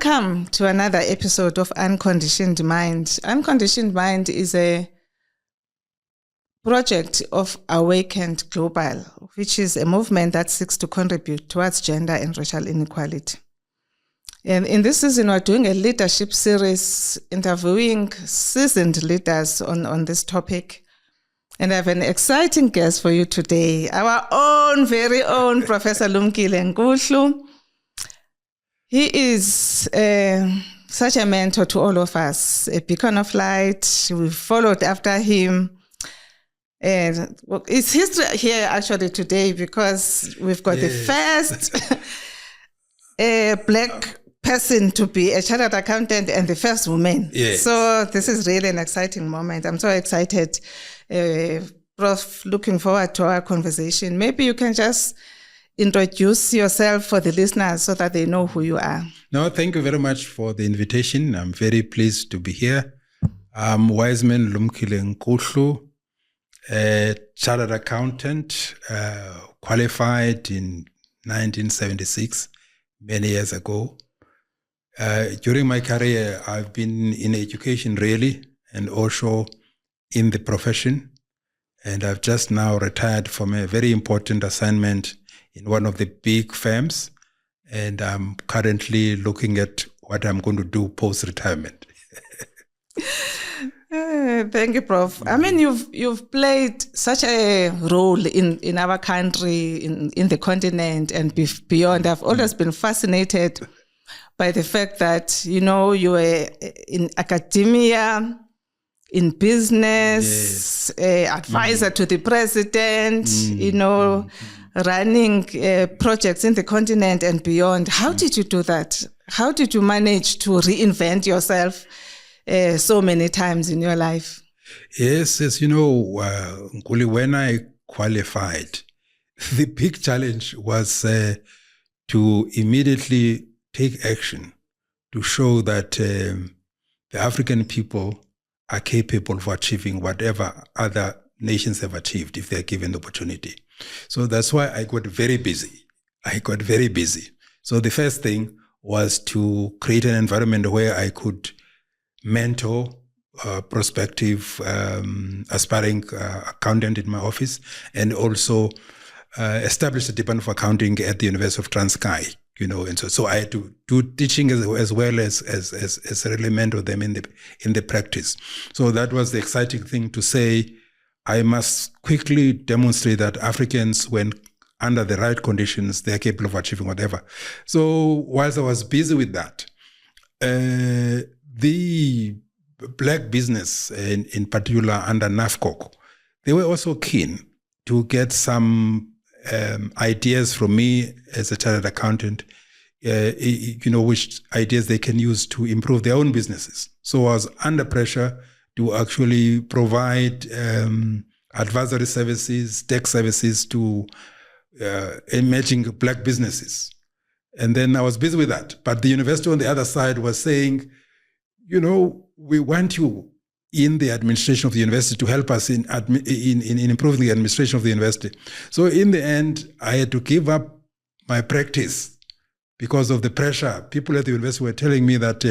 Welcome to another episode of Unconditioned Mind. Unconditioned Mind is a project of Awakened Global, which is a movement that seeks to contribute towards gender and racial inequality. And in this season, we're doing a leadership series interviewing seasoned leaders on this topic. And I have an exciting guest for you today, our own, very own Professor Wiseman Nkuhlu. He is such a mentor to all of us, a beacon of light. We followed after him. And it's history here actually today because we've got the first black person to be a chartered accountant and the first woman. Yes. So this is really an exciting moment. I'm so excited. Prof, looking forward to our conversation. Maybe you can just introduce yourself for the listeners so that they know who you are. No, thank you very much for the invitation. I'm very pleased to be here. I'm Wiseman Nkuhlu, a chartered accountant, qualified in 1976, many years ago. During my career, I've been in education really, and also in the profession. And I've just now retired from a very important assignment in one of the big firms. And I'm currently looking at what I'm going to do post-retirement. Thank you, Prof. I mean, you've played such a role in our country, in the continent and beyond. I've always been fascinated by the fact that, you were in academia, in business, advisor to the president, running projects in the continent and beyond. How did you do that? How did you manage to reinvent yourself so many times in your life? Yes, as you know, Nkuhlu, when I qualified, the big challenge was to immediately take action to show that the African people are capable of achieving whatever other nations have achieved if they're given the opportunity. So that's why I got very busy. So the first thing was to create an environment where I could mentor prospective aspiring accountant in my office, and also establish the Department of Accounting at the University of Transkei. And so I had to do teaching as well as really mentor them in the practice. So that was the exciting thing to say. I must quickly demonstrate that Africans, when under the right conditions, they are capable of achieving whatever. So whilst I was busy with that, the black business, in particular under NAFCOC, they were also keen to get some ideas from me as a chartered accountant, which ideas they can use to improve their own businesses. So I was under pressure to actually provide advisory services, tech services to emerging black businesses. And then I was busy with that. But the university on the other side was saying, we want you in the administration of the university to help us in improving the administration of the university. So in the end, I had to give up my practice because of the pressure. People at the university were telling me that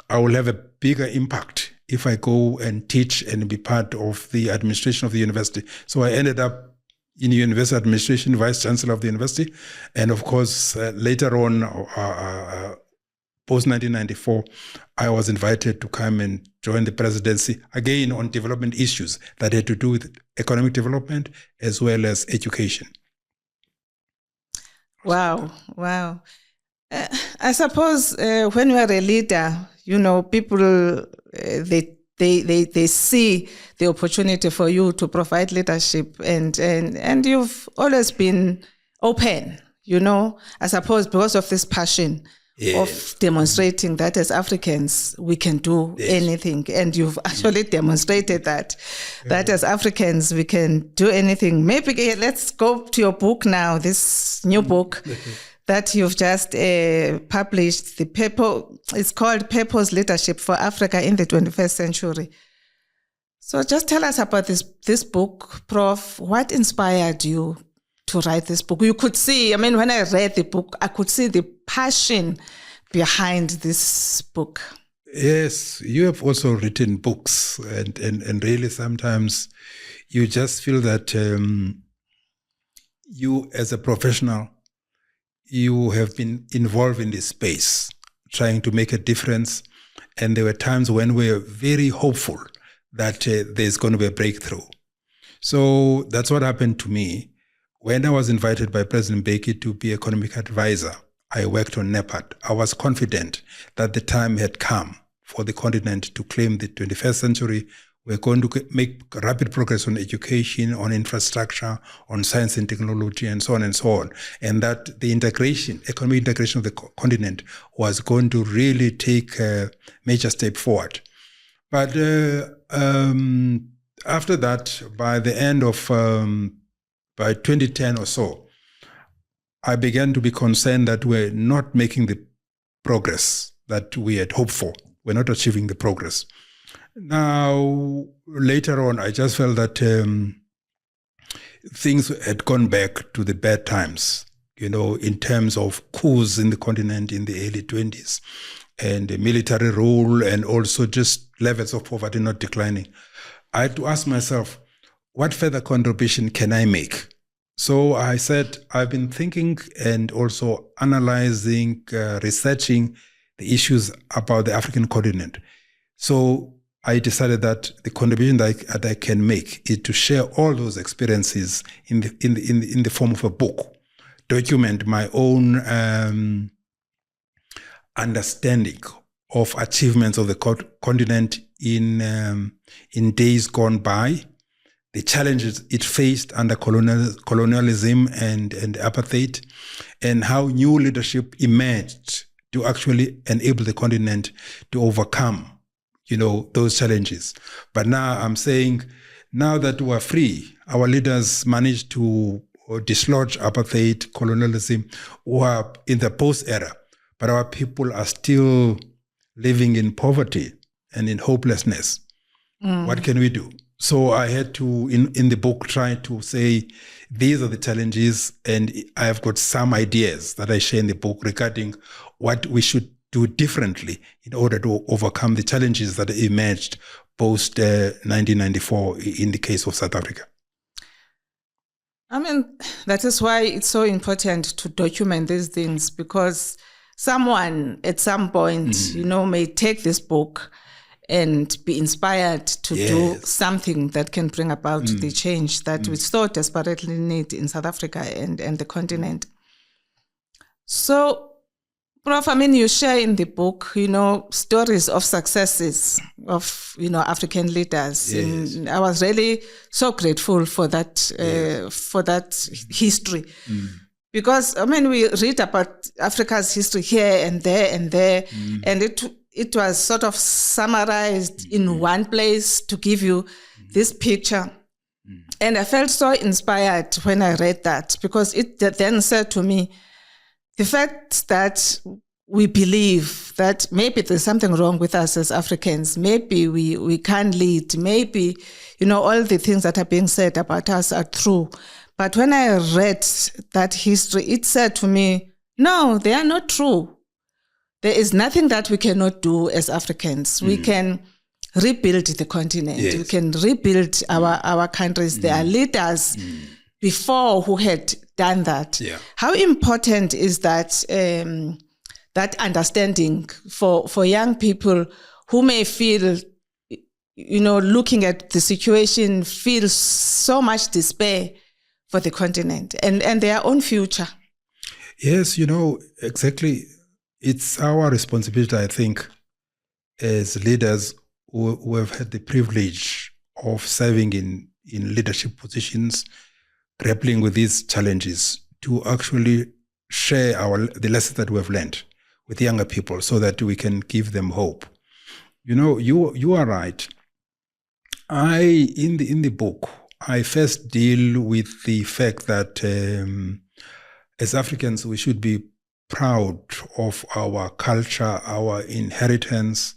I will have a bigger impact if I go and teach and be part of the administration of the university. So I ended up in university administration, vice chancellor of the university. And of course, later on, post-1994, I was invited to come and join the presidency, again on development issues that had to do with economic development as well as education. Wow. I suppose when you are a leader, people, they see the opportunity for you to provide leadership and you've always been open, I suppose because of this passion. Of demonstrating that as Africans, we can do anything. And you've actually demonstrated that as Africans, we can do anything. Maybe let's go to your book now, this new book that you've just published. It's called Purpose Leadership for Africa in the 21st Century. So just tell us about this book, Prof. What inspired you to write this book? You could see, when I read the book, I could see the passion behind this book? Yes, you have also written books, and really sometimes you just feel that you as a professional, you have been involved in this space, trying to make a difference. And there were times when we were very hopeful that there's going to be a breakthrough. So that's what happened to me. When I was invited by President Mbeki to be economic advisor, I worked on NEPAD. I was confident that the time had come for the continent to claim the 21st century. We're going to make rapid progress on education, on infrastructure, on science and technology, and so on and so on. And that the economic integration of the continent was going to really take a major step forward. But after that, by the end of, by 2010 or so, I began to be concerned that we're not making the progress that we had hoped for. We're not achieving the progress. Now, later on, I just felt that things had gone back to the bad times, in terms of coups in the continent in the early 20s and the military rule, and also just levels of poverty not declining. I had to ask myself, what further contribution can I make? So I said, I've been thinking and also analyzing, researching the issues about the African continent. So I decided that the contribution that I can make is to share all those experiences in the form of a book, document my own understanding of achievements of the continent in days gone by, the challenges it faced under colonialism and apartheid, and how new leadership emerged to actually enable the continent to overcome those challenges. But now I'm saying, now that we are free, our leaders managed to dislodge apartheid, colonialism, who are in the post-era, but our people are still living in poverty and in hopelessness. What can we do? So I had to, in the book, try to say, these are the challenges, and I have got some ideas that I share in the book regarding what we should do differently in order to overcome the challenges that emerged post 1994 in the case of South Africa. I mean, that is why it's so important to document these things, because someone at some point, may take this book and be inspired to do something that can bring about the change that we so desperately need in South Africa and the continent. So, Prof, you share in the book, stories of successes of, African leaders. Yes. And I was really so grateful for that history. Because, we read about Africa's history here and there, and it was sort of summarized in one place to give you this picture. And I felt so inspired when I read that, because it then said to me, the fact that we believe that maybe there's something wrong with us as Africans, maybe we can't lead, maybe, all the things that are being said about us are true. But when I read that history, it said to me, no, they are not true. There is nothing that we cannot do as Africans. We can rebuild the continent. Yes. We can rebuild our countries. There are leaders before who had done that. Yeah. How important is that that understanding for young people who may feel, looking at the situation, feel so much despair for the continent and their own future? Yes, exactly. It's our responsibility, I think, as leaders who have had the privilege of serving in leadership positions, grappling with these challenges, to actually share the lessons that we have learned with younger people so that we can give them hope. You are right. In the book, I first deal with the fact that as Africans, we should be proud of our culture, our inheritance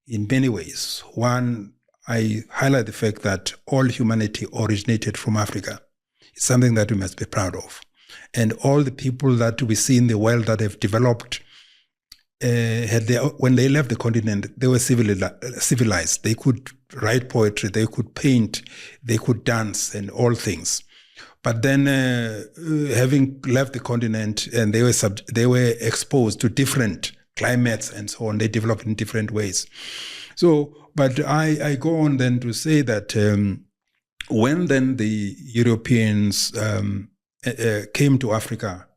in many ways. One, I highlight the fact that all humanity originated from Africa. It's something that we must be proud of. And all the people that we see in the world that have developed when they left the continent, they were civilized. They could write poetry, they could paint, they could dance and all things. But then having left the continent and they were exposed to different climates and so on, they developed in different ways. So, but I go on then to say that when then the Europeans came to Africa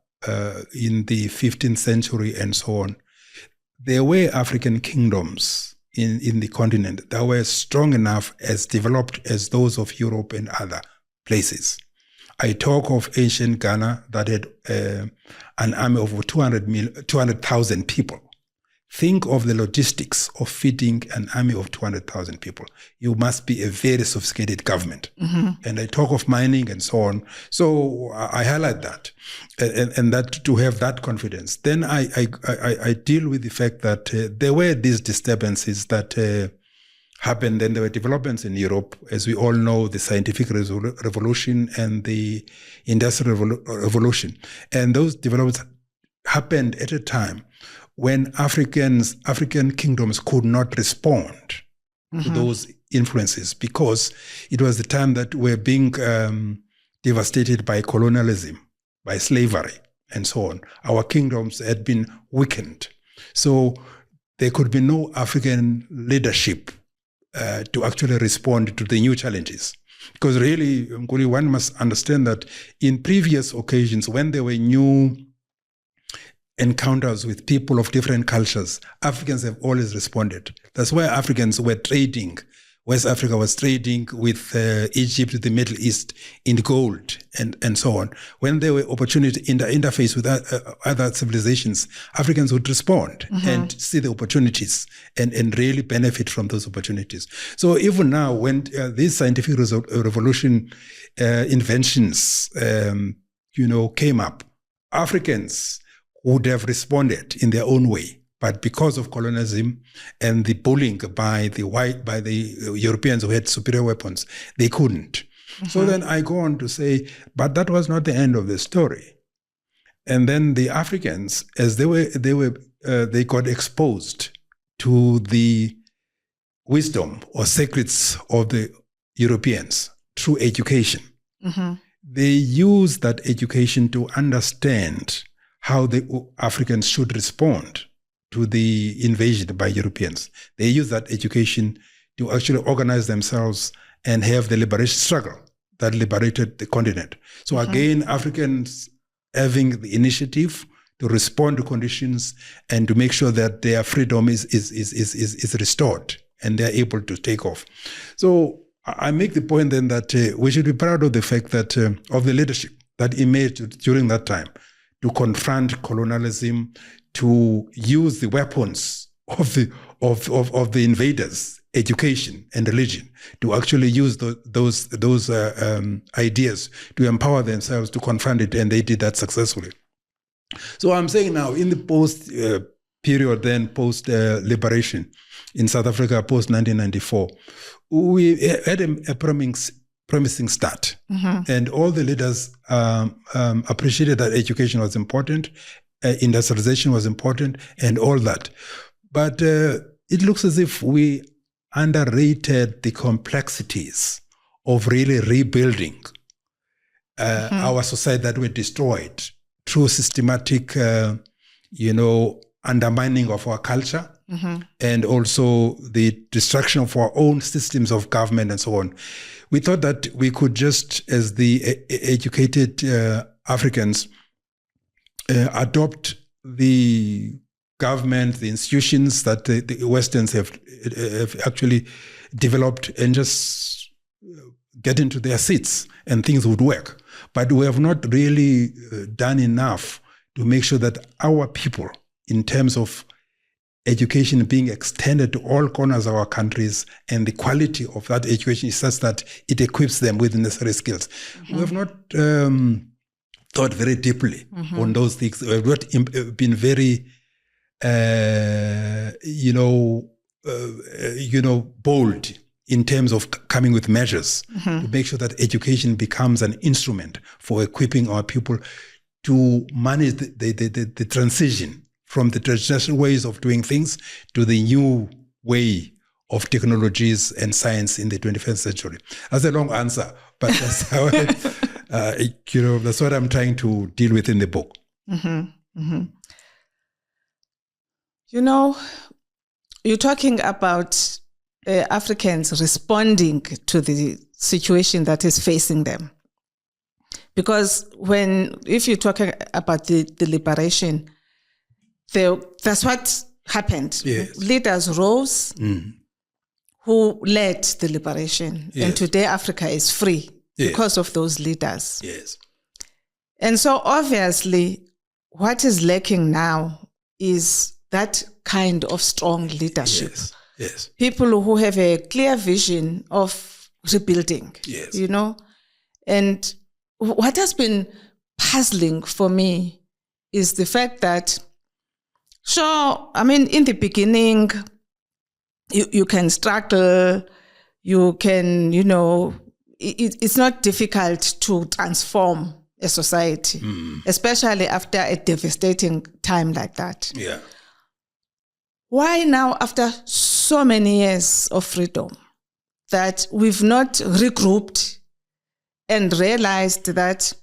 in the 15th century and so on, there were African kingdoms in the continent that were strong enough, as developed as those of Europe and other places. I talk of ancient Ghana that had an army of over 200,000 people. Think of the logistics of feeding an army of 200,000 people. You must be a very sophisticated government. And I talk of mining and so on. So I highlight that, and that to have that confidence. Then I deal with the fact that there were these disturbances that happened. Then there were developments in Europe, as we all know, the scientific revolution and the industrial revolution. And those developments happened at a time when African kingdoms could not respond to those influences, because it was the time that we're being devastated by colonialism, by slavery, and so on. Our kingdoms had been weakened. So there could be no African leadership to actually respond to the new challenges. Because really, Nkuhlu, one must understand that in previous occasions, when there were new encounters with people of different cultures, Africans have always responded. That's why Africans were trading. West Africa was trading with Egypt, the Middle East, in gold and so on. When there were opportunities in the interface with other civilizations, Africans would respond and see the opportunities and really benefit from those opportunities. So even now, when these scientific revolution inventions, came up, Africans would have responded in their own way. But because of colonialism and the bullying by the Europeans who had superior weapons, they couldn't. So then I go on to say, but that was not the end of the story. And then the Africans, as they got exposed to the wisdom or secrets of the Europeans through education. They used that education to understand how the Africans should respond to the invasion by Europeans. They used that education to actually organize themselves and have the liberation struggle that liberated the continent. So again, Africans having the initiative to respond to conditions and to make sure that their freedom is restored and they're able to take off. So I make the point then that we should be proud of the fact that of the leadership that emerged during that time to confront colonialism, to use the weapons of the invaders, education and religion, to actually use those ideas to empower themselves to confront it, and they did that successfully. So I'm saying now, in the post period, then post liberation in South Africa, post 1994, we had a promising start, and all the leaders appreciated that education was important, industrialization was important, and all that. But it looks as if we underrated the complexities of really rebuilding our society that were destroyed through systematic, undermining of our culture, and also the destruction of our own systems of government and so on. We thought that we could just, as the educated Africans, adopt the government, the institutions that the Westerns have actually developed, and just get into their seats and things would work. But we have not really done enough to make sure that our people, in terms of education being extended to all corners of our countries, and the quality of that education is such that it equips them with the necessary skills. We have not thought very deeply on those things. We have not been very, bold in terms of coming with measures to make sure that education becomes an instrument for equipping our people to manage the transition from the traditional ways of doing things to the new way of technologies and science in the 21st century. That's a long answer, but that's how that's what I'm trying to deal with in the book. Mm-hmm. Mm-hmm. You know, you're talking about Africans responding to the situation that is facing them. Because if you're talking about the liberation, that's what happened. Yes. Leaders rose who led the liberation. Yes. And today Africa is free because of those leaders. Yes. And so obviously what is lacking now is that kind of strong leadership. Yes. Yes. People who have a clear vision of rebuilding. Yes. You know? And what has been puzzling for me is the fact that, sure, I mean, in the beginning, you can struggle, you can, it's not difficult to transform a society, especially after a devastating time like that. Yeah. Why now, after so many years of freedom, that we've not regrouped and realized that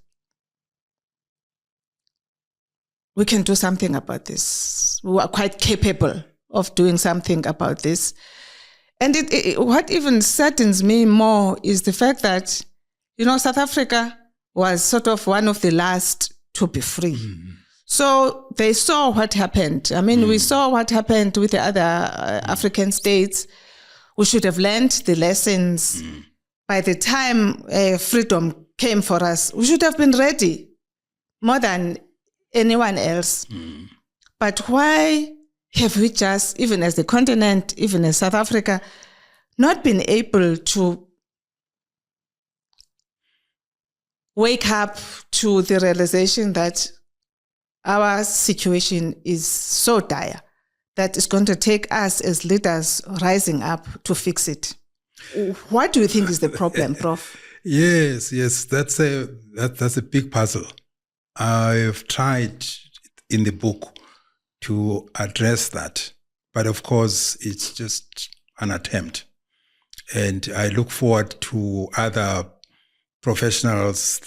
we can do something about this? We are quite capable of doing something about this. And what even saddens me more is the fact that, South Africa was sort of one of the last to be free. Mm-hmm. So they saw what happened. I mean, we saw what happened with the other African states. We should have learned the lessons. By the time freedom came for us, we should have been ready more than anyone else. But why have we just, even as the continent, even as South Africa, not been able to wake up to the realization that our situation is so dire that it's going to take us as leaders rising up to fix it? What do you think is the problem, Prof? Yes, that's a big puzzle. I've tried in the book to address that, but of course it's just an attempt. And I look forward to other professionals,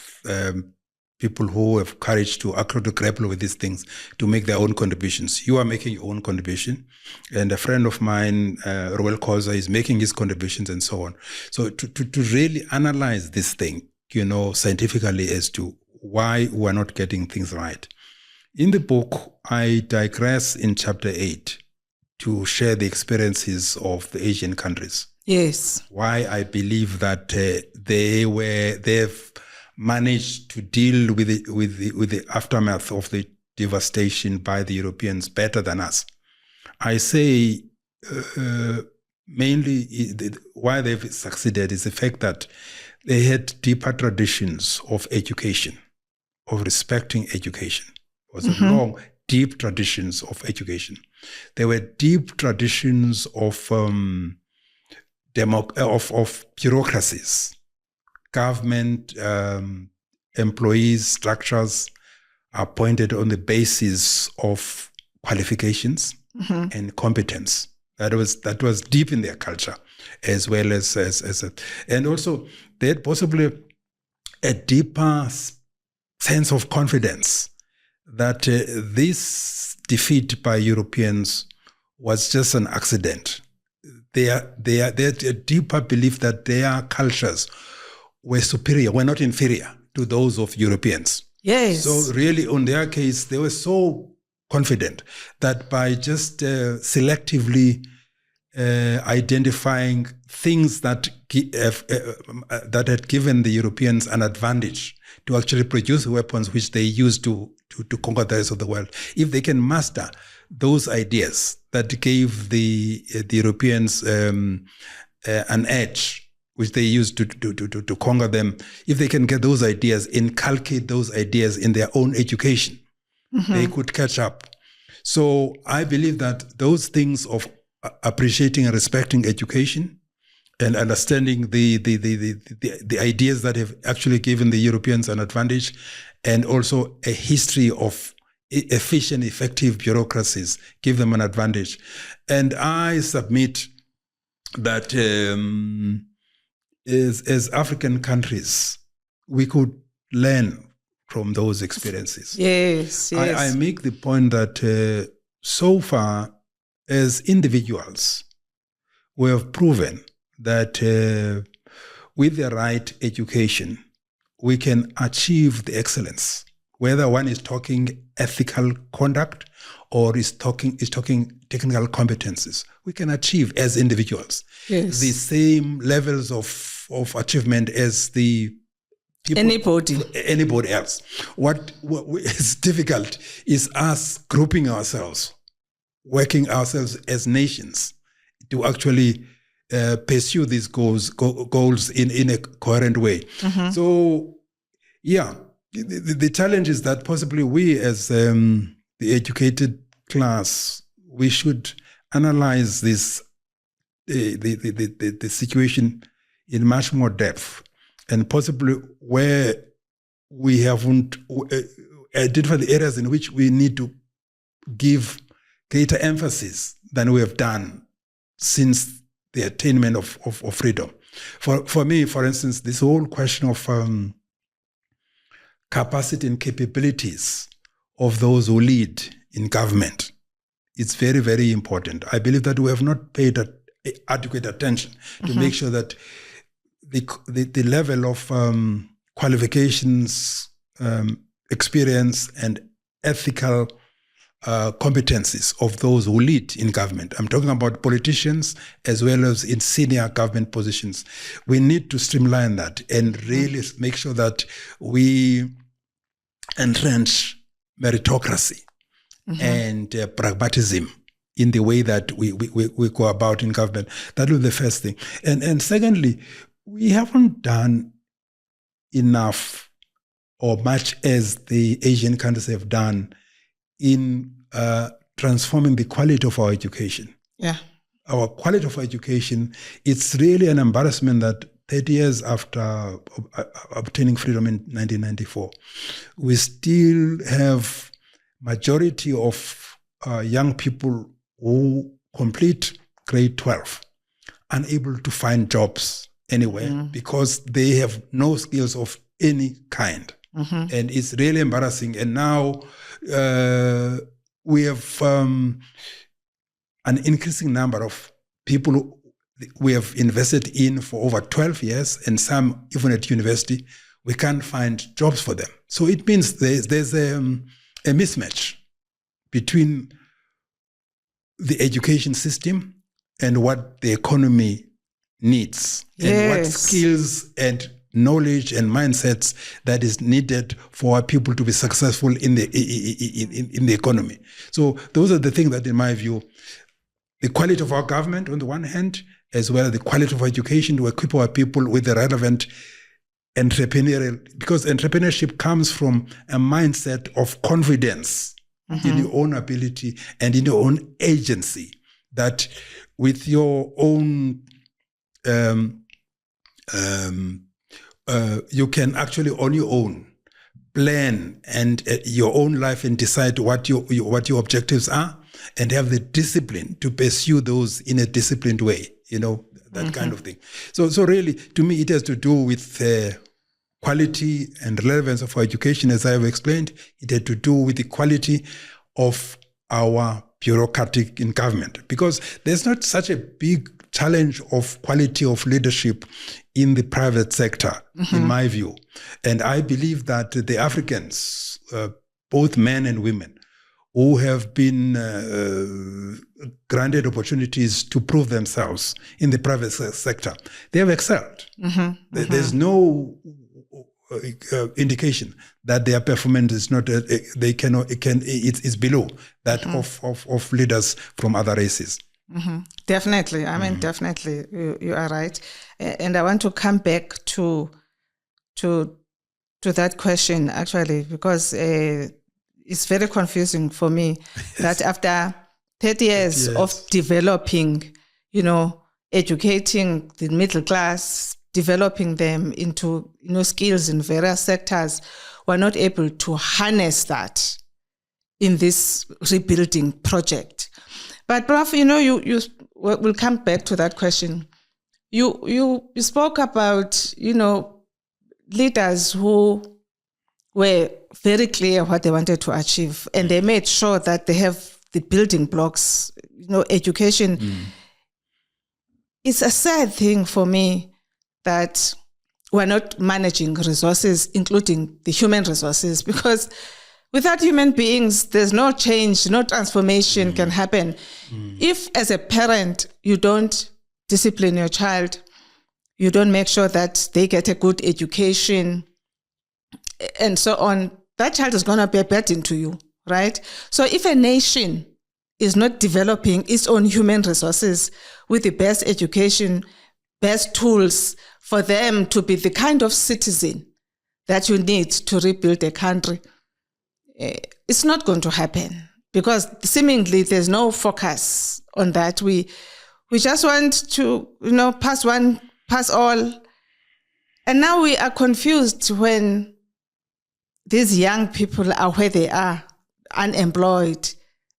people who have courage to grapple with these things, to make their own contributions. You are making your own contribution, and a friend of mine, Roel Koza, is making his contributions, and so on. So to really analyze this thing, scientifically, as to why we're not getting things right. In the book, I digress in chapter 8 to share the experiences of the Asian countries. Yes. Why I believe that they've managed to deal with the aftermath of the devastation by the Europeans better than us. I say mainly why they've succeeded is the fact that they had deeper traditions of education, of respecting education. It was a long, deep traditions of education. There were deep traditions of bureaucracies. Government employees, structures are appointed on the basis of qualifications and competence. That was deep in their culture, as well as and also they had possibly a deeper sense of confidence that this defeat by Europeans was just an accident. They had a deeper belief that their cultures were superior, were not inferior to those of Europeans. Yes. So really, on their case, they were so confident that by just selectively identifying things that had given the Europeans an advantage to actually produce weapons which they used to conquer the rest of the world, if they can master those ideas that gave the Europeans an edge, which they used to conquer them, if they can get those ideas, inculcate those ideas in their own education, they could catch up. So I believe that those things of appreciating and respecting education and understanding the ideas that have actually given the Europeans an advantage, and also a history of efficient, effective bureaucracies, give them an advantage. And I submit that as African countries, we could learn from those experiences. Yes, yes. I make the point that so far, as individuals, we have proven that with the right education, we can achieve the excellence. Whether one is talking ethical conduct or is talking technical competencies, we can achieve as individuals the same levels of achievement as the people, anybody else. What is difficult is us grouping ourselves, working ourselves as nations to actually pursue these goals in a coherent way. Mm-hmm. So, yeah, the challenge is that possibly we as the educated class, we should analyze this the situation in much more depth, and possibly where we haven't identified the areas in which we need to give greater emphasis than we have done since the attainment of freedom. For me, for instance, this whole question of capacity and capabilities of those who lead in government, it's very, very important. I believe that we have not paid adequate attention to make sure that the level of qualifications, experience, and ethical competencies of those who lead in government. I'm talking about politicians as well as in senior government positions. We need to streamline that and really make sure that we entrench meritocracy and pragmatism in the way that we go about in government. That was the first thing. And secondly, we haven't done enough or much as the Asian countries have done in transforming the quality of our education. Yeah. Our quality of education, it's really an embarrassment that 30 years after obtaining freedom in 1994, we still have majority of young people who complete grade 12 unable to find jobs anywhere because they have no skills of any kind. And it's really embarrassing. And now we have an increasing number of people we have invested in for over 12 years, and some even at university, we can't find jobs for them. So it means there's a mismatch between the education system and what the economy needs, and what skills and knowledge and mindsets that is needed for people to be successful in the economy. So those are the things that, in my view, the quality of our government on the one hand, as well as the quality of education to equip our people with the relevant entrepreneurial, because entrepreneurship comes from a mindset of confidence in your own ability and in your own agency, that with your own you can actually on your own plan and your own life and decide what your objectives are, and have the discipline to pursue those in a disciplined way, that kind of thing. So really, to me, it has to do with quality and relevance of our education, as I have explained. It had to do with the quality of our bureaucratic in government, because there's not such a big challenge of quality of leadership in the private sector, in my view. And I believe that the Africans, both men and women, who have been granted opportunities to prove themselves in the private sector, they have excelled. There's no indication that their performance is not. It's below that of leaders from other races. Definitely. I mean, definitely, you are right. And I want to come back to that question, actually, because it's very confusing for me that after 30 years of developing, educating the middle class, developing them into, skills in various sectors, we're not able to harness that in this rebuilding project. But Prof, we'll come back to that question. You spoke about, leaders who were very clear what they wanted to achieve, and they made sure that they have the building blocks, education. It's a sad thing for me that we're not managing resources, including the human resources, because without human beings, there's no change, no transformation can happen. If as a parent, you don't discipline your child, you don't make sure that they get a good education and so on, that child is going to be a burden to you, right? So if a nation is not developing its own human resources with the best education, best tools for them to be the kind of citizen that you need to rebuild a country, it's not going to happen, because seemingly there's no focus on that. We just want to, pass one, pass all. And now we are confused when these young people are where they are, unemployed,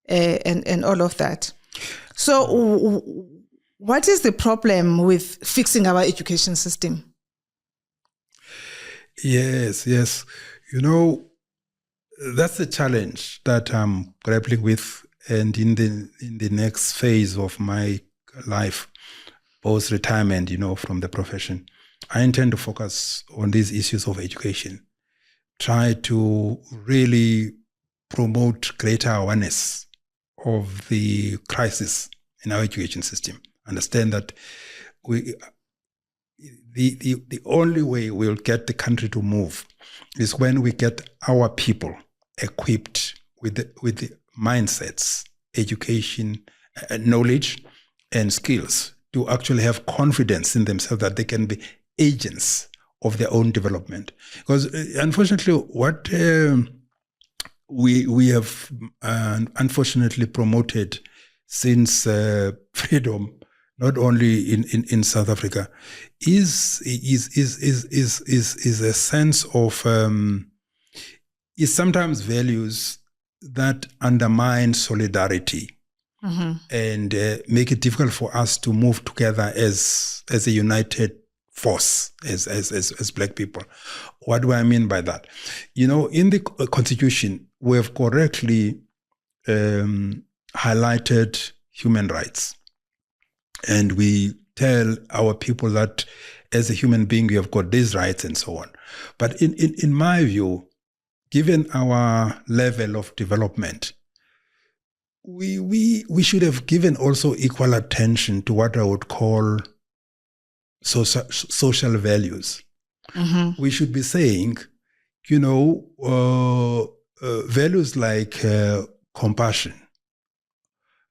and all of that. So what is the problem with fixing our education system? Yes. That's the challenge that I'm grappling with, and in the next phase of my life, post-retirement, from the profession, I intend to focus on these issues of education, try to really promote greater awareness of the crisis in our education system. Understand that the only way we'll get the country to move is when we get our people equipped with the mindsets, education, knowledge, and skills to actually have confidence in themselves that they can be agents of their own development. Because unfortunately, what we have unfortunately promoted since freedom, not only in South Africa, is a sense of is sometimes values that undermine solidarity and make it difficult for us to move together as a united force as Black people. What do I mean by that? In the Constitution, we have correctly highlighted human rights. And we tell our people that as a human being, you have got these rights and so on. But in my view, given our level of development, we should have given also equal attention to what I would call social values. We should be saying, values like compassion,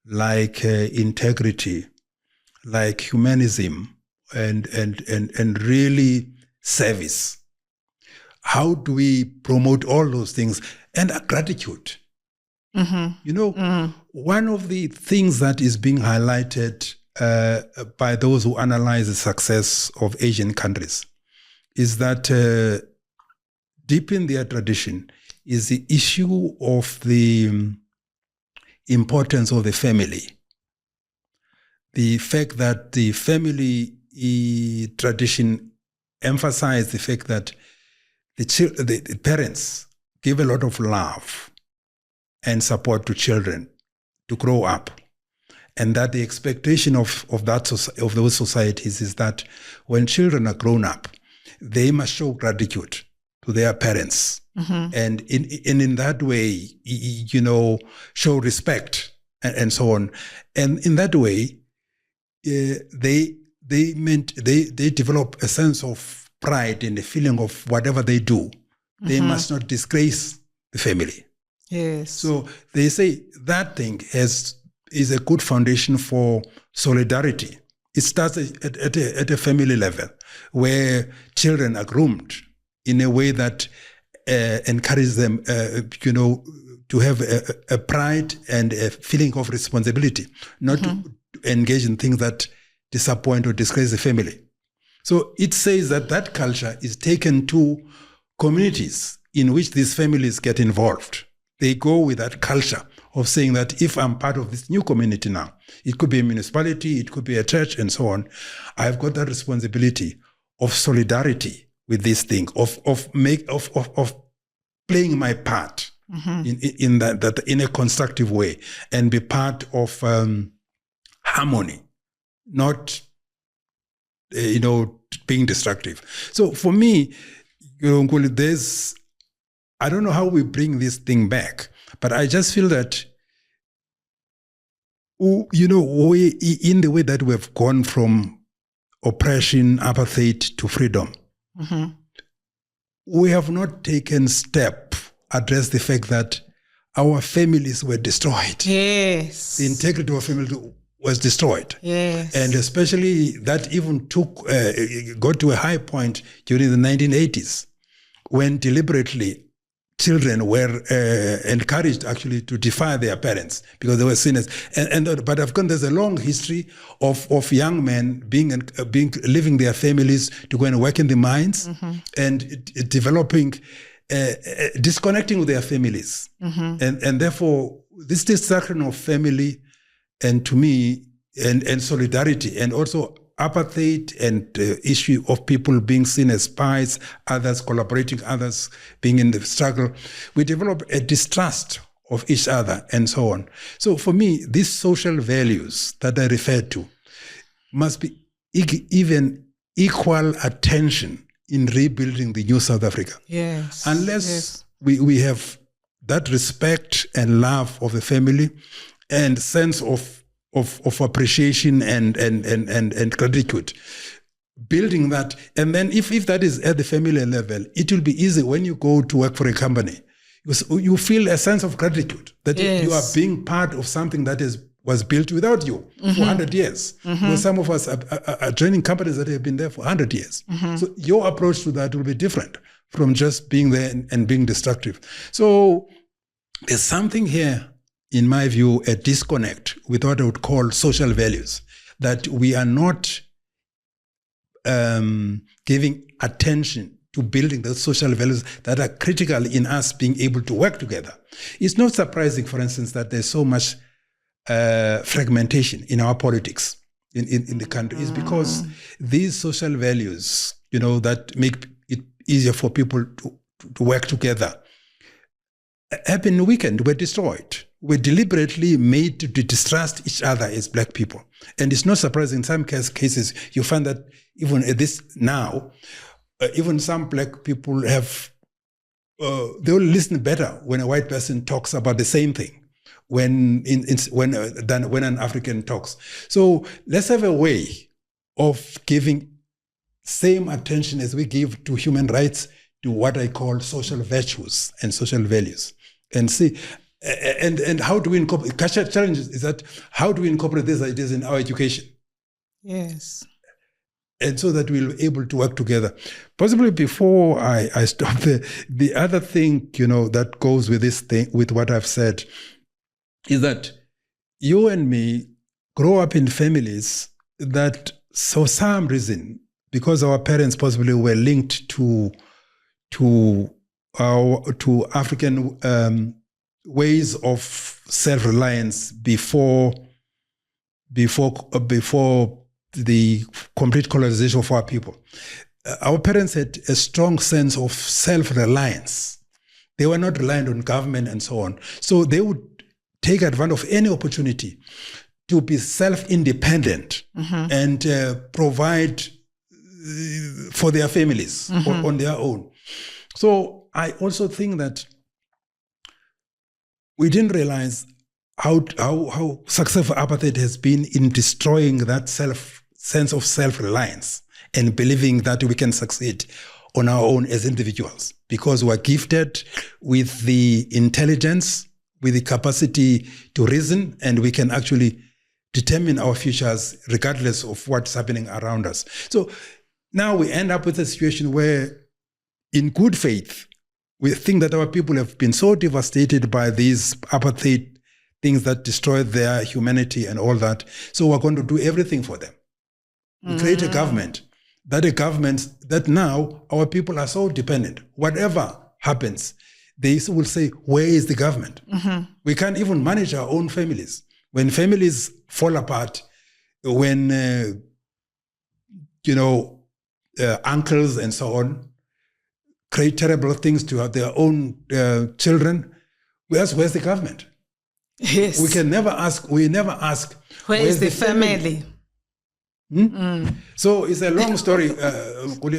like integrity, like humanism, and really service. How do we promote all those things? And gratitude. One of the things that is being highlighted by those who analyze the success of Asian countries is that deep in their tradition is the issue of the importance of the family. The fact that the family tradition emphasized the fact that the parents give a lot of love and support to children to grow up, and that the expectation of those societies is that when children are grown up, they must show gratitude to their parents, and in that way, show respect and so on, and in that way, they develop a sense of pride and a feeling of whatever they do, they must not disgrace the family. Yes. So they say that thing is a good foundation for solidarity. It starts at a family level where children are groomed in a way that encourages them, to have a pride and a feeling of responsibility, not to engage in things that disappoint or disgrace the family. So it says that culture is taken to communities in which these families get involved. They go with that culture of saying that if I'm part of this new community now, it could be a municipality, it could be a church, and so on, I've got that responsibility of solidarity with this thing, of playing my part in that in a constructive way, and be part of harmony, not being destructive. So for me, Nkuhlu, I don't know how we bring this thing back, but I just feel that, in the way that we've gone from oppression, apartheid to freedom, we have not taken step address the fact that our families were destroyed. Yes. The integrity of our family was destroyed. Yes. And especially that even got to a high point during the 1980s, when deliberately children were encouraged actually to defy their parents because they were sinners. But of course, there's a long history of young men leaving their families to go and work in the mines and developing, disconnecting with their families. And therefore, this destruction of family, and to me, and solidarity, and also apartheid and issue of people being seen as spies, others collaborating, others being in the struggle, we develop a distrust of each other and so on. So for me, these social values that I referred to must be even equal attention in rebuilding the new South Africa. Yes. Unless we have that respect and love of the family and sense of appreciation and gratitude, building that. And then if that is at the family level, it will be easy when you go to work for a company. You feel a sense of gratitude that you are being part of something that was built without you for 100 years. Because some of us are joining companies that have been there for 100 years. So your approach to that will be different from just being there and being destructive. So there's something here, in my view, a disconnect with what I would call social values, that we are not giving attention to building those social values that are critical in us being able to work together. It's not surprising, for instance, that there's so much fragmentation in our politics in the country. It's because these social values, that make it easier for people to work together, have been weakened, were destroyed. Were deliberately made to distrust each other as Black people. And it's not surprising, in some cases, you find that even at this now, even some Black people they will listen better when a white person talks about the same thing than when an African talks. So let's have a way of giving same attention as we give to human rights to what I call social virtues and social values. And see, and how do we incorporate? The challenge is that how do we incorporate these ideas in our education? Yes. And so that we'll be able to work together. Possibly before I stop there, the other thing, that goes with this thing, with what I've said, is that you and me grow up in families that, for some reason, because our parents possibly were linked to African ways of self-reliance before the complete colonization of our people. Our parents had a strong sense of self-reliance. They were not reliant on government and so on. So they would take advantage of any opportunity to be self-independent and provide for their families on their own. So I also think that we didn't realize how successful apartheid has been in destroying that sense of self-reliance and believing that we can succeed on our own as individuals, because we're gifted with the intelligence, with the capacity to reason, and we can actually determine our futures regardless of what's happening around us. So now we end up with a situation where, in good faith, we think that our people have been so devastated by these apartheid things that destroyed their humanity and all that. So we're going to do everything for them. We create a government that now our people are so dependent. Whatever happens, they will say, where is the government? We can't even manage our own families. When families fall apart, when, uncles and so on create terrible things to their own children, where's the government? Yes. We never ask, where is the family? So it's a long story.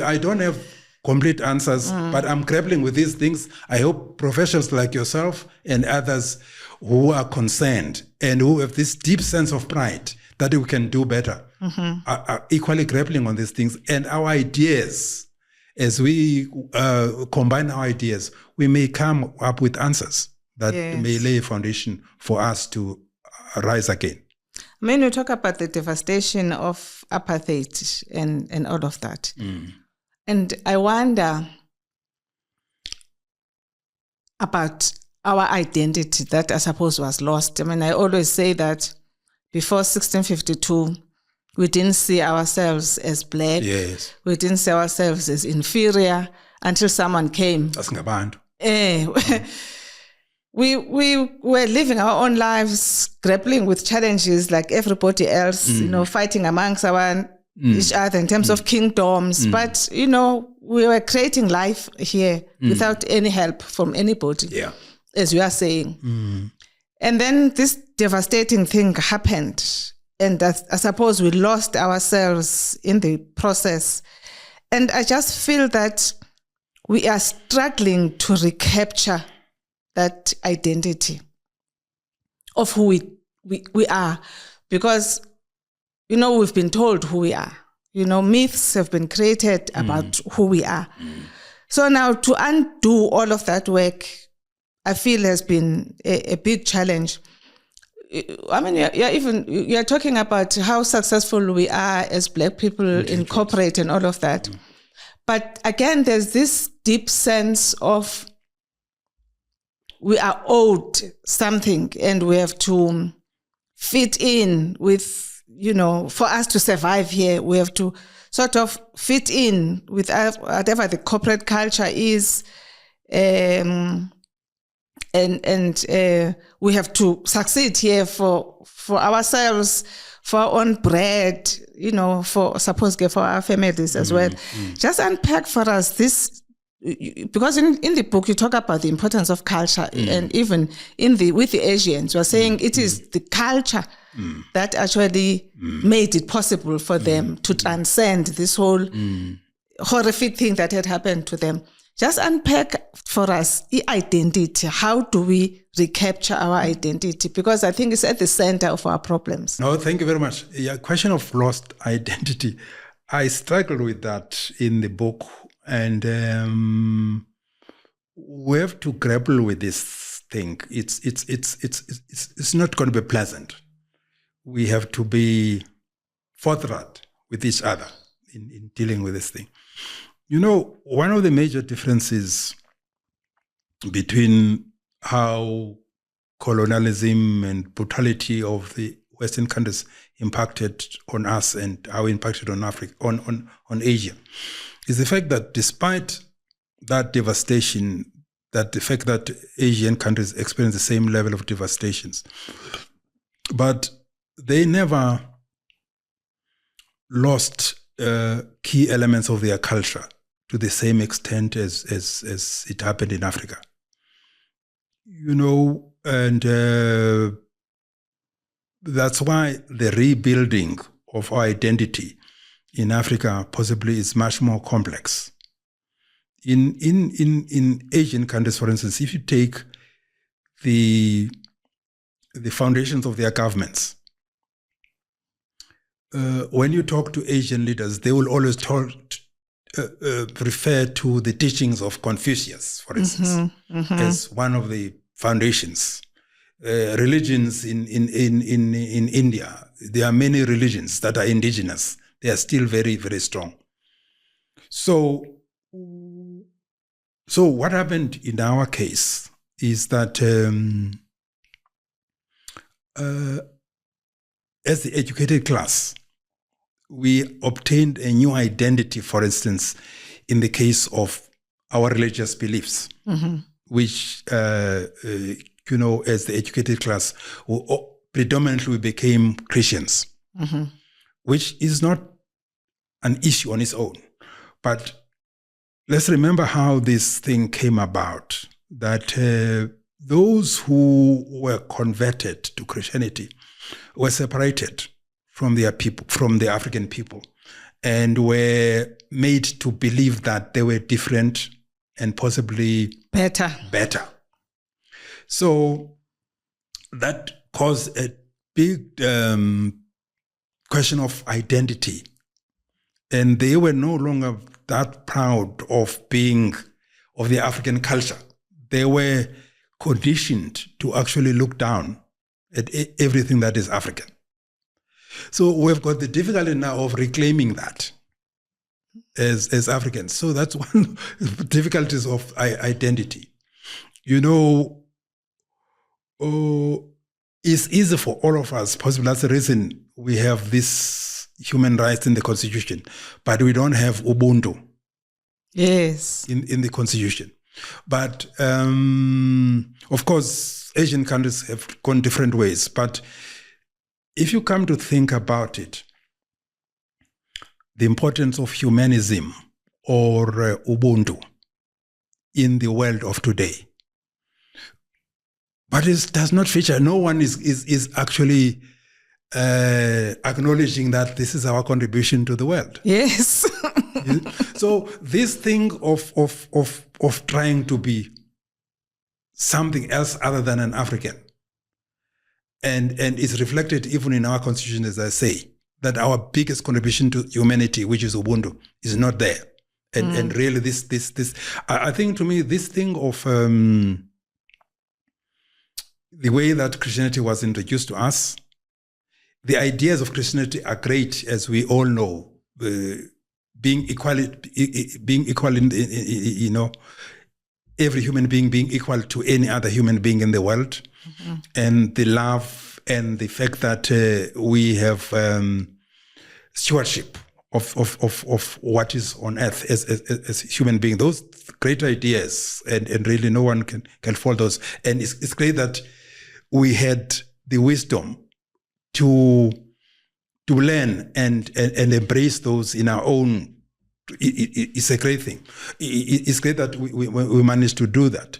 I don't have complete answers, but I'm grappling with these things. I hope professionals like yourself and others who are concerned and who have this deep sense of pride that we can do better are equally grappling on these things. And our ideas, as we combine our ideas, we may come up with answers that may lay a foundation for us to rise again. I mean, you talk about the devastation of apartheid and all of that. And I wonder about our identity that I suppose was lost. I mean, I always say that before 1652, we didn't see ourselves as black. Yes. We didn't see ourselves as inferior until someone came. We were living our own lives, grappling with challenges like everybody else, fighting amongst each other in terms of kingdoms. But, we were creating life here without any help from anybody, as you are saying. And then this devastating thing happened. And I suppose we lost ourselves in the process. And I just feel that we are struggling to recapture that identity of who we are. Because, we've been told who we are. Myths have been created about who we are. So now to undo all of that work, I feel has been a big challenge. I mean, you're talking about how successful we are as Black people in corporate and all of that. But again, there's this deep sense of we are owed something and we have to fit in with, for us to survive here, we have to sort of fit in with whatever the corporate culture is. And we have to succeed here for ourselves, for our own bread, for our families as well. Just unpack for us this, because in the book you talk about the importance of culture, and even with the Asians, we're saying it is the culture that actually made it possible for them to transcend this whole horrific thing that had happened to them. Just unpack for us the identity. How do we recapture our identity? Because I think it's at the center of our problems. No, thank you very much. Yeah, question of lost identity. I struggled with that in the book, and we have to grapple with this thing. It's not going to be pleasant. We have to be forthright with each other in dealing with this thing. One of the major differences between how colonialism and brutality of the Western countries impacted on us and how it impacted on Africa, on Asia, is the fact that despite that devastation, that the fact that Asian countries experience the same level of devastations, but they never lost key elements of their culture to the same extent as it happened in Africa. And that's why the rebuilding of our identity in Africa possibly is much more complex. In Asian countries, for instance, if you take the foundations of their governments, when you talk to Asian leaders, they will always refer to the teachings of Confucius, for instance, as one of the foundations. Religions in India, there are many religions that are indigenous. They are still very, very strong. So what happened in our case is that as the educated class, we obtained a new identity, for instance, in the case of our religious beliefs. which, as the educated class, predominantly became Christians, which is not an issue on its own. But let's remember how this thing came about, that those who were converted to Christianity were separated from their people, from the African people, and were made to believe that they were different and possibly better. So that caused a big question of identity. And they were no longer that proud of being of the African culture. They were conditioned to actually look down at everything that is African. So we've got the difficulty now of reclaiming that as Africans. So that's one of the difficulties of identity. It's easy for all of us. Possibly that's the reason we have this human rights in the Constitution, but we don't have Ubuntu. Yes. In the Constitution. But of course, Asian countries have gone different ways. But if you come to think about it, the importance of humanism or Ubuntu in the world of today, but it does not feature. No one is actually acknowledging that this is our contribution to the world. Yes. So this thing of trying to be something else other than an African, and it's reflected even in our constitution, as I say, that our biggest contribution to humanity, which is Ubuntu, is not there. And really this I think, to me, this thing of the way that Christianity was introduced to us, the ideas of Christianity are great, as we all know, being equal in every human being being equal to any other human being in the world, and the love and the fact that we have stewardship of what is on earth as human beings. Those great ideas, and really no one can fault those. And it's great that we had the wisdom to learn and embrace those in our own. It's a great thing. It's great that we managed to do that.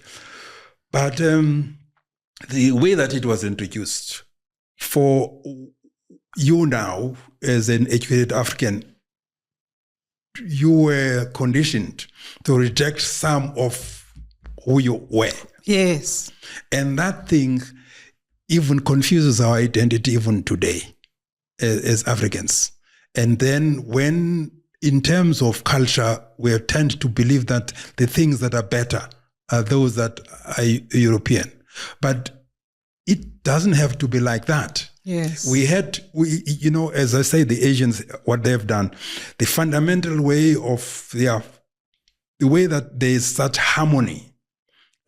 But the way that it was introduced, for you now as an educated African, you were conditioned to reject some of who you were. Yes. And that thing even confuses our identity even today as Africans. And then when, in terms of culture, we tend to believe that the things that are better are those that are European. But it doesn't have to be like that. Yes. As I say, the Asians, what they've done, the fundamental way of the way that there is such harmony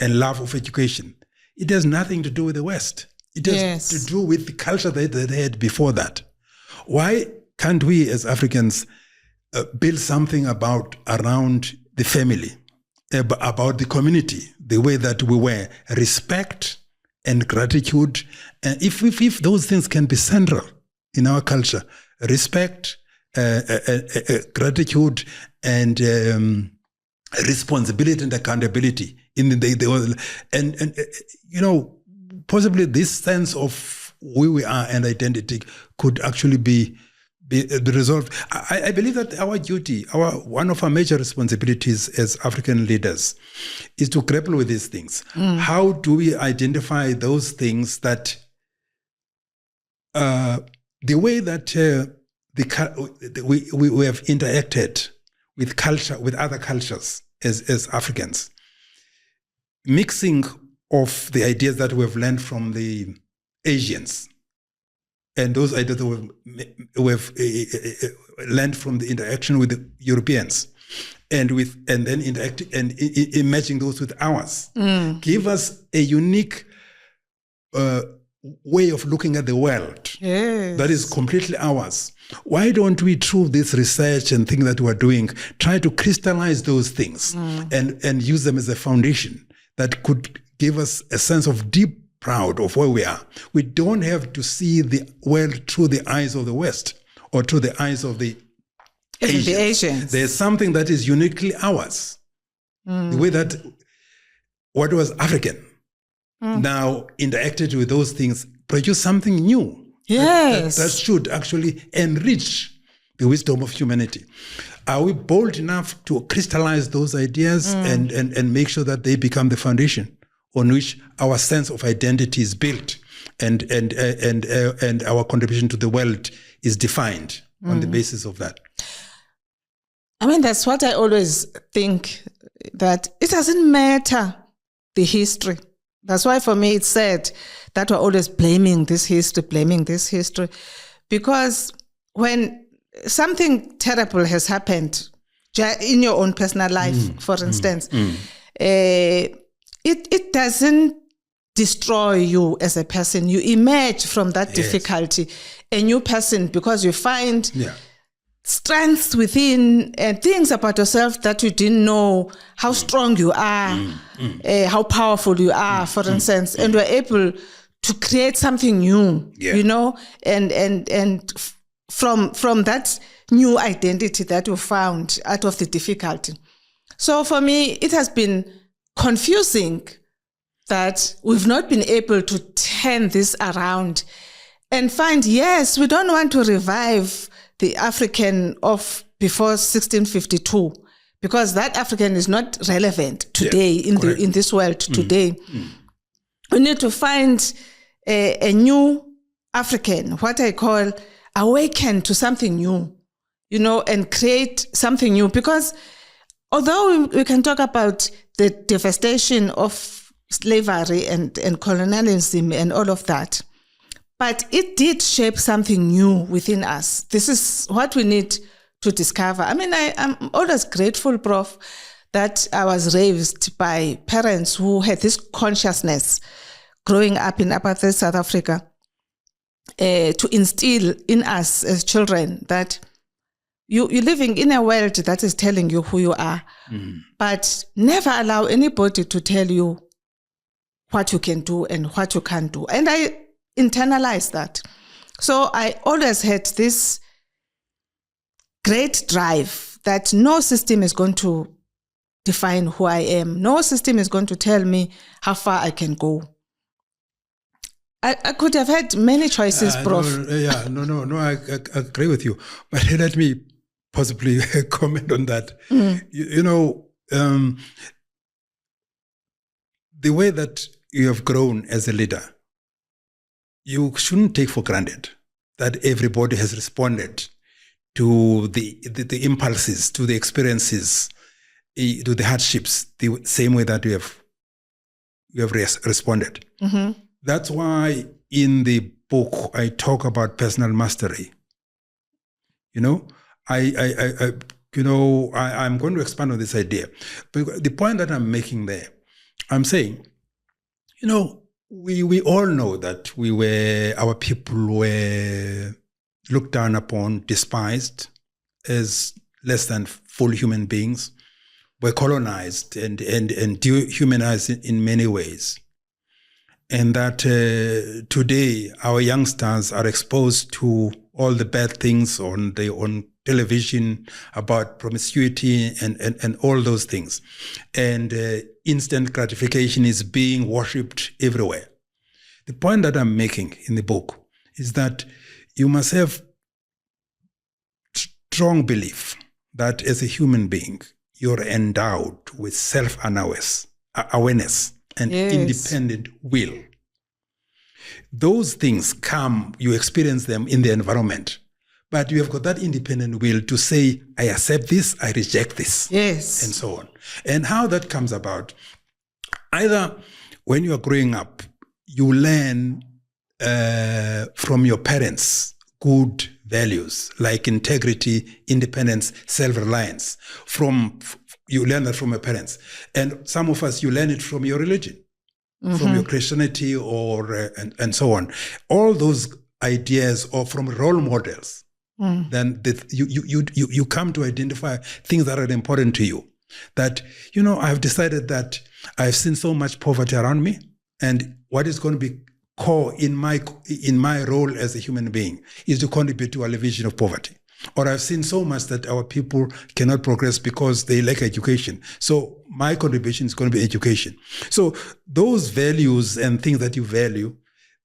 and love of education, it has nothing to do with the West. It has to do with the culture that they had before that. Why can't we as Africans build something around the family, about the community, the way that we were, respect and gratitude? And if those things can be central in our culture, respect, gratitude, and responsibility and accountability possibly this sense of who we are and identity could actually be resolved. I believe that our duty, one of our major responsibilities as African leaders, is to grapple with these things. How do we identify those things that the way that we have interacted with culture, with other cultures as Africans, mixing of the ideas that we've learned from the Asians, and those ideas that we've learned from the interaction with the Europeans, and then interacting and matching those with ours, give us a unique way of looking at the world that is completely ours. Why don't we, through this research and things that we're doing, try to crystallize those things and use them as a foundation that could give us a sense of deep proud of where we are. We don't have to see the world through the eyes of the West or through the eyes of the Asians. There's something that is uniquely ours. The way that what was African now interacted with those things, produce something new. Yes. That should actually enrich the wisdom of humanity. Are we bold enough to crystallize those ideas and make sure that they become the foundation on which our sense of identity is built and our contribution to the world is defined on the basis of that? I mean, that's what I always think, that it doesn't matter the history. That's why for me it's sad that we're always blaming this history. Because when something terrible has happened in your own personal life, for instance, it doesn't destroy you as a person. You emerge from that difficulty a new person, because you find strengths within and things about yourself that you didn't know, how strong you are, how powerful you are, for instance, and we're able to create something new, you know, and from that new identity that you found out of the difficulty. So for me, it has been confusing that we've not been able to turn this around and find, yes, we don't want to revive the African of before 1652, because that African is not relevant today in this world today. We need to find a new African, what I call awaken to something new, you know, and create something new. Because although we can talk about the devastation of slavery and colonialism and all of that, but it did shape something new within us. This is what we need to discover. I mean, I'm always grateful, Prof, that I was raised by parents who had this consciousness growing up in apartheid South Africa, to instill in us as children that you're living in a world that is telling you who you are, but never allow anybody to tell you what you can do and what you can't do. And I internalized that. So I always had this great drive that no system is going to define who I am. No system is going to tell me how far I can go. I could have had many choices, Prof. No, I agree with you. But let me possibly comment on that. You know, the way that you have grown as a leader, you shouldn't take for granted that everybody has responded to the impulses, to the experiences, to the hardships, the same way that you have responded. That's why in the book I talk about personal mastery. You know, I'm going to expand on this idea. But the point that I'm making there, I'm saying, you know, we all know that our people were looked down upon, despised as less than full human beings, were colonized and dehumanized in many ways. And that today our youngsters are exposed to all the bad things on television about promiscuity and all those things. And instant gratification is being worshipped everywhere. The point that I'm making in the book is that you must have strong belief that as a human being, you're endowed with self-awareness and independent will. Those things you experience them in the environment, but you have got that independent will to say, I accept this, I reject this, and so on. And how that comes about, either when you are growing up, you learn from your parents good values like integrity, independence, self-reliance. You learn that from your parents. And some of us, you learn it from your religion, from your Christianity and so on. All those ideas or from role models. Then you come to identify things that are important to you. That, you know, I've decided that I've seen so much poverty around me, and what is going to be core in my role as a human being is to contribute to alleviation of poverty. Or I've seen so much that our people cannot progress because they lack education. So my contribution is going to be education. So those values and things that you value,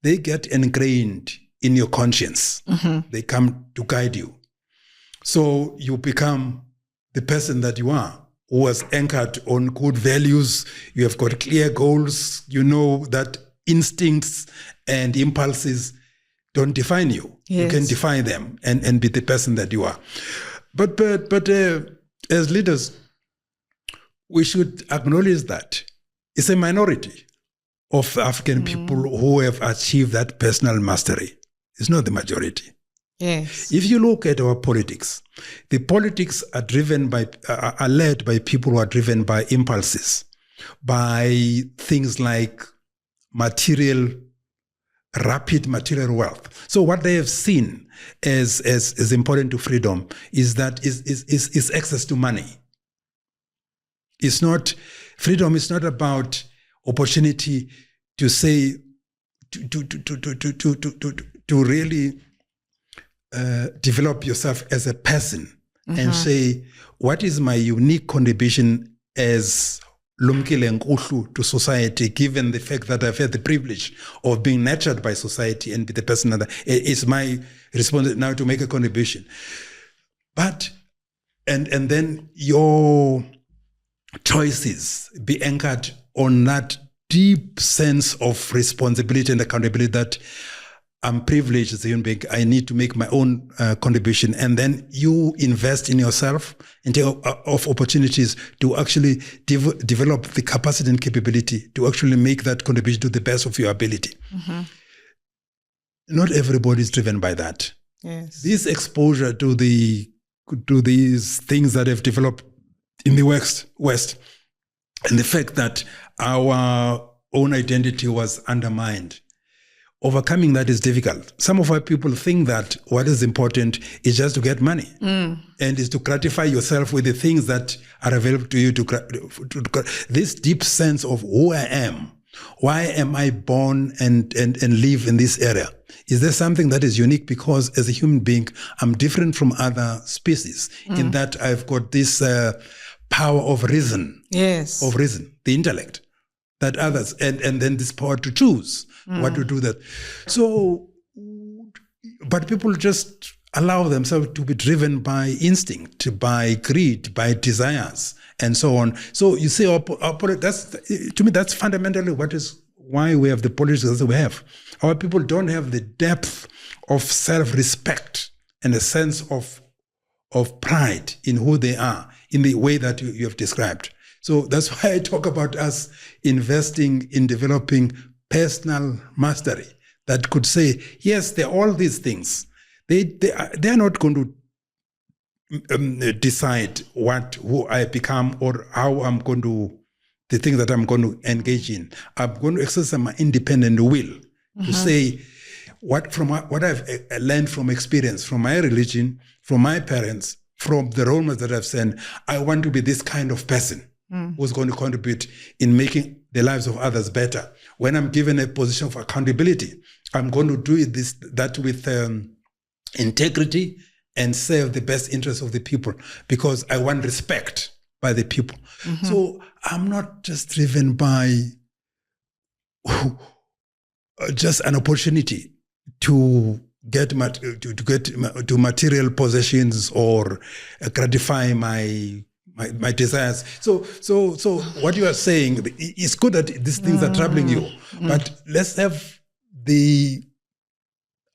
they get ingrained in your conscience. They come to guide you. So you become the person that you are, who was anchored on good values. You have got clear goals. You know that instincts and impulses don't define you. Yes. You can define them and be the person that you are. But as leaders, we should acknowledge that it's a minority of African people who have achieved that personal mastery. It's not the majority. Yes. If you look at our politics, the politics are are led by people who are driven by impulses, by things like rapid material wealth. So what they have seen as important to freedom is access to money. Freedom is not about opportunity to say to really develop yourself as a person and say, what is my unique contribution as Wiseman Nkuhlu to society, given the fact that I've had the privilege of being nurtured by society and be the person that it's my responsibility now to make a contribution. But and then your choices be anchored on that deep sense of responsibility and accountability that I'm privileged as a human being. I need to make my own contribution. And then you invest in yourself and take of opportunities to actually develop the capacity and capability to actually make that contribution to the best of your ability. Not everybody is driven by that. Yes. This exposure to these things that have developed in the West, and the fact that our own identity was undermined, overcoming that is difficult. Some of our people think that what is important is just to get money and is to gratify yourself with the things that are available to you. This deep sense of who I am, why am I born and live in this area? Is there something that is unique because as a human being, I'm different from other species in that I've got this power of reason. Yes. The intellect that others, and then this power to choose what to do that. So, but people just allow themselves to be driven by instinct, by greed, by desires, and so on. So you see, to me, that's fundamentally why we have the politics that we have. Our people don't have the depth of self-respect and a sense of pride in who they are in the way that you have described. So that's why I talk about us investing in developing personal mastery that could say, yes, there are all these things. They're not going to decide who I become or how I'm going to, the things that I'm going to engage in. I'm going to exercise my independent will to say what I've learned from experience, from my religion, from my parents, from the role models that I've seen. I want to be this kind of person who's going to contribute in making the lives of others better. When I'm given a position of accountability, I'm going to do that with integrity and serve the best interests of the people because I want respect by the people. So I'm not just driven by just an opportunity to get material possessions or gratify my desires. So what you are saying, it's good that these things are troubling you, but let's have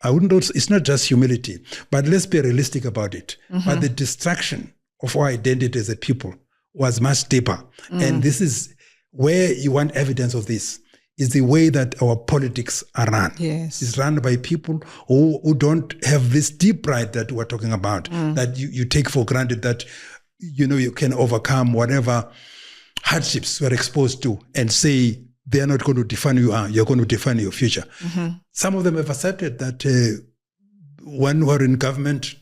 it's not just humility, but let's be realistic about it. But the destruction of our identity as a people was much deeper. And this is where you want evidence of this, is the way that our politics are run. Yes. It's run by people who don't have this deep pride that we're talking about, that you take for granted that you can overcome whatever hardships we're exposed to and say they're not going to define who you are, you're going to define your future. Some of them have accepted that when we're in government,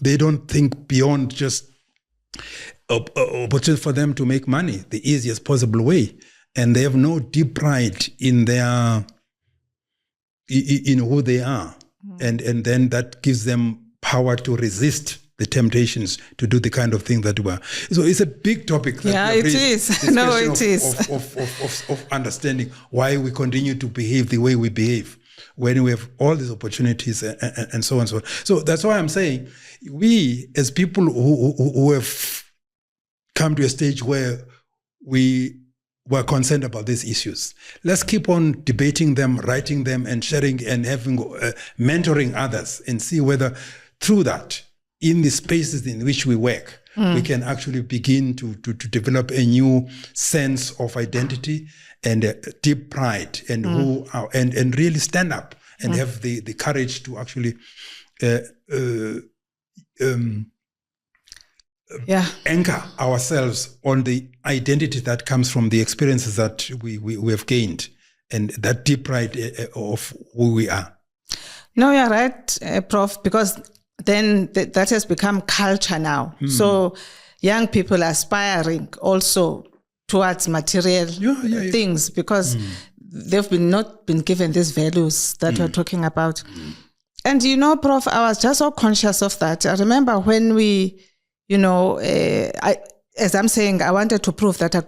they don't think beyond just opportunity for them to make money the easiest possible way. And they have no deep pride in who they are. And then that gives them power to resist the temptations to do the kind of thing that we are. So it's a big topic. That it is. No, it is. Of understanding why we continue to behave the way we behave when we have all these opportunities and so on and so on. So that's why I'm saying we, as people who have come to a stage where we were concerned about these issues, let's keep on debating them, writing them, and sharing and having mentoring others, and see whether through that, in the spaces in which we work, we can actually begin to develop a new sense of identity and deep pride, and and really stand up and have the courage to actually anchor ourselves on the identity that comes from the experiences that we have gained, and that deep pride of who we are. No, you're right, Prof, because then that has become culture now. So young people are aspiring also towards material things, because they've not been given these values that we're talking about. And Prof, I was just so conscious of that. I remember when we, as I'm saying, I wanted to prove that I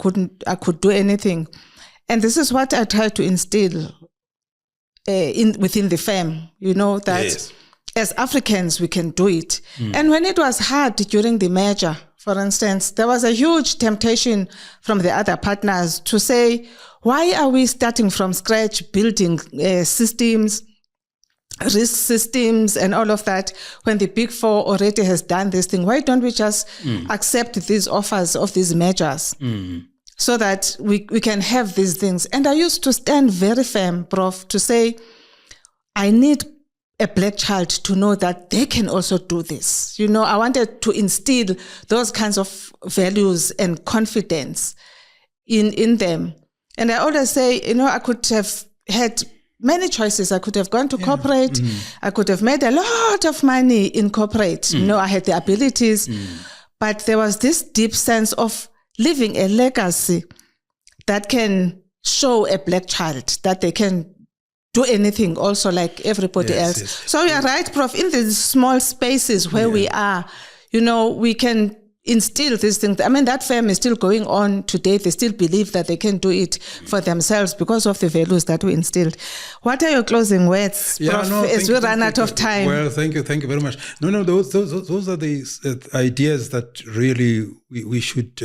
could do anything. And this is what I tried to instill within the firm, that as Africans, we can do it. And when it was hard during the merger, for instance, there was a huge temptation from the other partners to say, why are we starting from scratch, building systems, risk systems and all of that, when the Big Four already has done this thing? Why don't we just accept these offers of these measures so that we can have these things? And I used to stand very firm, Prof, to say, I need a black child to know that they can also do this. I wanted to instill those kinds of values and confidence in them. And I always say, I could have had many choices. I could have gone to corporate. I could have made a lot of money in corporate. I had the abilities, but there was this deep sense of leaving a legacy that can show a black child that they can do anything also like everybody else. Yes. So you're right, Prof, in these small spaces where we are, we can instill these things. I mean, that firm is still going on today. They still believe that they can do it for themselves because of the values that we instilled. What are your closing words, Prof, as we run out of time? Well, thank you very much. No, those are the ideas that really we should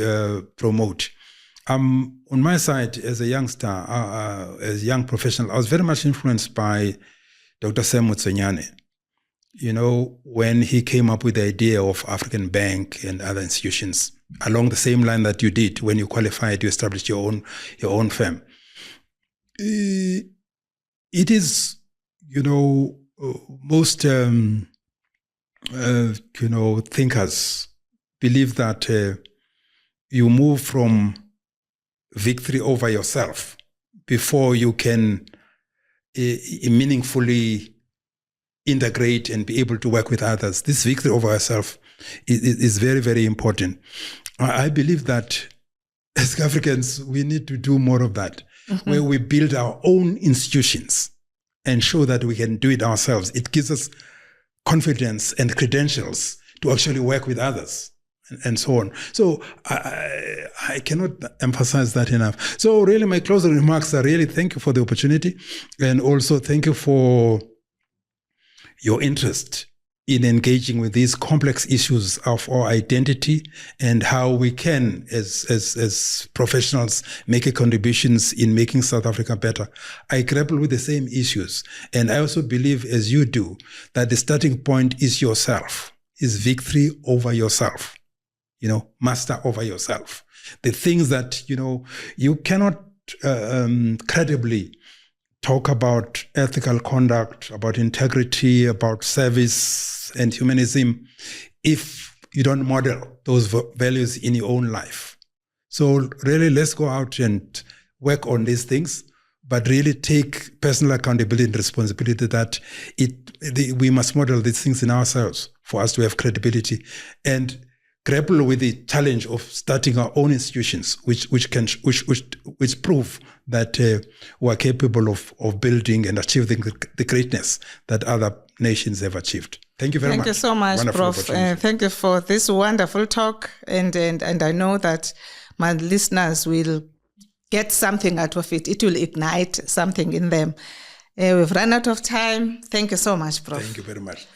promote. On my side, as a youngster, as a young professional, I was very much influenced by Dr. Sam Motsuenyane. When he came up with the idea of African Bank and other institutions, along the same line that you did when you qualified, you established your own firm. It is, most thinkers believe that you move from victory over yourself before you can meaningfully integrate and be able to work with others. This victory over yourself is very, very important. I believe that as Africans, we need to do more of that, where we build our own institutions and show that we can do it ourselves. It gives us confidence and credentials to actually work with others. And so on. So I cannot emphasize that enough. So really my closing remarks are really thank you for the opportunity, and also thank you for your interest in engaging with these complex issues of our identity and how we can, as professionals, make a contributions in making South Africa better. I grapple with the same issues, and I also believe, as you do, that the starting point is yourself, is victory over yourself. Master over yourself. The things that, you cannot credibly talk about ethical conduct, about integrity, about service and humanism if you don't model those values in your own life. So really, let's go out and work on these things, but really take personal accountability and responsibility that we must model these things in ourselves for us to have credibility. And grapple with the challenge of starting our own institutions, which prove that we are capable of building and achieving the greatness that other nations have achieved. Thank you very much. Thank you so much, Wonderful Prof. Thank you for this wonderful talk. And I know that my listeners will get something out of it. It will ignite something in them. We've run out of time. Thank you so much, Prof. Thank you very much.